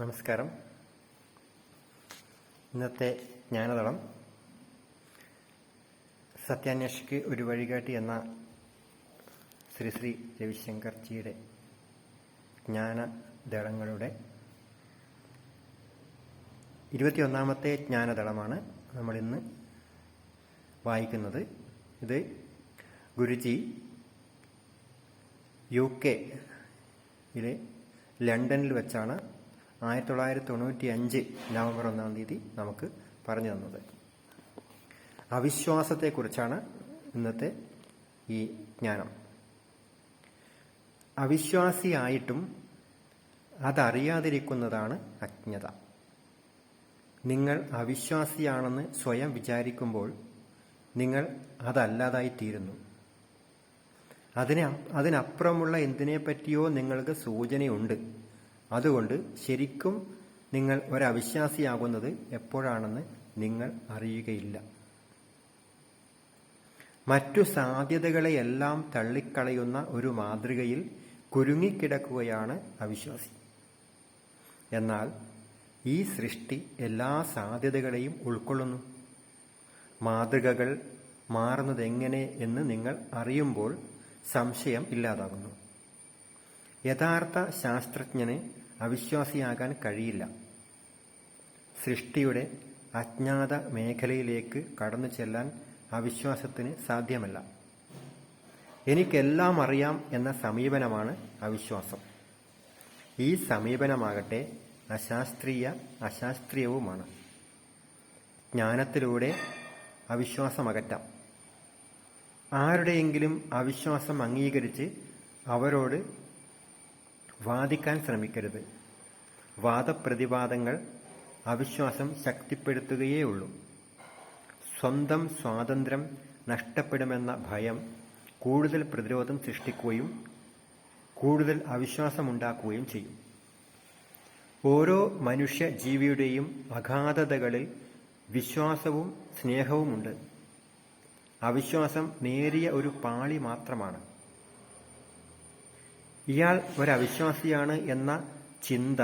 നമസ്കാരം. ഇന്നത്തെ ജ്ഞാനതളം സത്യാന്വേഷിക്ക് ഒരു വഴികാട്ടി എന്ന ശ്രീ ശ്രീ രവിശങ്കർജിയുടെ ജ്ഞാനദളങ്ങളുടെ 21ാമത്തെ ജ്ഞാനദളമാണ് നമ്മളിന്ന് വായിക്കുന്നത്. ഇത് ഗുരുജി UK ലണ്ടനിൽ വെച്ചാണ് 1995 നവംബർ 1-ാം തീയതി നമുക്ക് പറഞ്ഞു തന്നത്. അവിശ്വാസത്തെക്കുറിച്ചാണ് ഇന്നത്തെ ഈ ജ്ഞാനം. അവിശ്വാസിയായിട്ടും അതറിയാതിരിക്കുന്നതാണ് അജ്ഞത. നിങ്ങൾ അവിശ്വാസിയാണെന്ന് സ്വയം വിചാരിക്കുമ്പോൾ നിങ്ങൾ അതല്ലാതായിത്തീരുന്നു. അതിനപ്പുറമുള്ള എന്തിനെപ്പറ്റിയോ നിങ്ങൾക്ക് സൂചനയുണ്ട്. അതുകൊണ്ട് ശരിക്കും നിങ്ങൾ ഒരവിശ്വാസിയാകുന്നത് എപ്പോഴാണെന്ന് നിങ്ങൾ അറിയുകയില്ല. മറ്റു സാധ്യതകളെയെല്ലാം തള്ളിക്കളയുന്ന ഒരു മാതൃകയിൽ കുരുങ്ങിക്കിടക്കുകയാണ് അവിശ്വാസി. എന്നാൽ ഈ സൃഷ്ടി എല്ലാ സാധ്യതകളെയും ഉൾക്കൊള്ളുന്നു. മാതൃകകൾ മാറുന്നതെങ്ങനെ എന്ന് നിങ്ങൾ അറിയുമ്പോൾ സംശയം ഇല്ലാതാകുന്നു. യഥാർത്ഥ ശാസ്ത്രജ്ഞന് അവിശ്വാസിയാകാൻ കഴിയില്ല. സൃഷ്ടിയുടെ അജ്ഞാത മേഖലയിലേക്ക് കടന്നു ചെല്ലാൻ അവിശ്വാസത്തിന് സാധ്യമല്ല. എനിക്കെല്ലാം അറിയാം എന്ന സമീപനമാണ് അവിശ്വാസം. ഈ സമീപനമാകട്ടെ അശാസ്ത്രീയവുമാണ്. ജ്ഞാനത്തിലൂടെ അവിശ്വാസം അകറ്റാം. ആരുടെയെങ്കിലും അവിശ്വാസം അംഗീകരിച്ച് അവരോട് വാദിക്കാൻ ശ്രമിക്കരുത്. വാദപ്രതിവാദങ്ങൾ അവിശ്വാസം ശക്തിപ്പെടുത്തുകയേ ഉള്ളൂ. സ്വന്തം സ്വാതന്ത്ര്യം നഷ്ടപ്പെടുമെന്ന ഭയം കൂടുതൽ പ്രതിരോധം സൃഷ്ടിക്കുകയും കൂടുതൽ അവിശ്വാസമുണ്ടാക്കുകയും ചെയ്യും. ഓരോ മനുഷ്യ ജീവിയുടെയും അഗാധതകളിൽ വിശ്വാസവും സ്നേഹവുമുണ്ട്. അവിശ്വാസം നേരിയ ഒരു പാളി മാത്രമാണ്. ഇയാൾ ഒരവിശ്വാസിയാണ് എന്ന ചിന്ത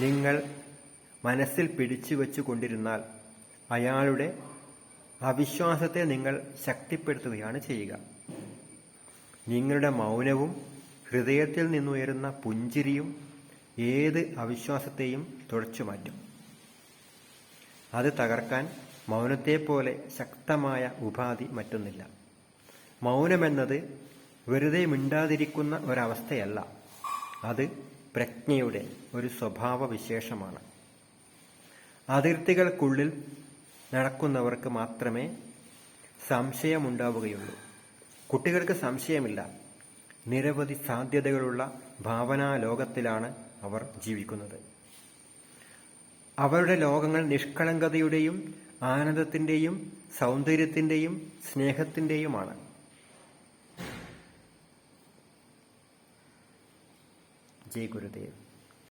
നിങ്ങൾ മനസ്സിൽ പിടിച്ചു വച്ചുകൊണ്ടിരുന്നാൽ അയാളുടെ അവിശ്വാസത്തെ നിങ്ങൾ ശക്തിപ്പെടുത്തുകയാണ് ചെയ്യുക. നിങ്ങളുടെ മൗനവും ഹൃദയത്തിൽ നിന്നുയരുന്ന പുഞ്ചിരിയും ഏത് അവിശ്വാസത്തെയും തുടച്ചു മാറ്റും. അത് തകർക്കാൻ മൗനത്തെപ്പോലെ ശക്തമായ ഉപാധി മറ്റൊന്നില്ല. മൗനമെന്നത് വെറുതെ മിണ്ടാതിരിക്കുന്ന ഒരവസ്ഥയല്ല. അത് പ്രജ്ഞയുടെ ഒരു സ്വഭാവ വിശേഷമാണ്. അതിർത്തികൾക്കുള്ളിൽ നടക്കുന്നവർക്ക് മാത്രമേ സംശയമുണ്ടാവുകയുള്ളൂ. കുട്ടികൾക്ക് സംശയമില്ല. നിരവധി സാധ്യതകളുള്ള ഭാവനാലോകത്തിലാണ് അവർ ജീവിക്കുന്നത്. അവരുടെ ലോകങ്ങൾ നിഷ്കളങ്കതയുടെയും ആനന്ദത്തിൻ്റെയും സൗന്ദര്യത്തിൻ്റെയും സ്നേഹത്തിൻ്റെയുമാണ്. ജയ് ഗുരുദേവ്.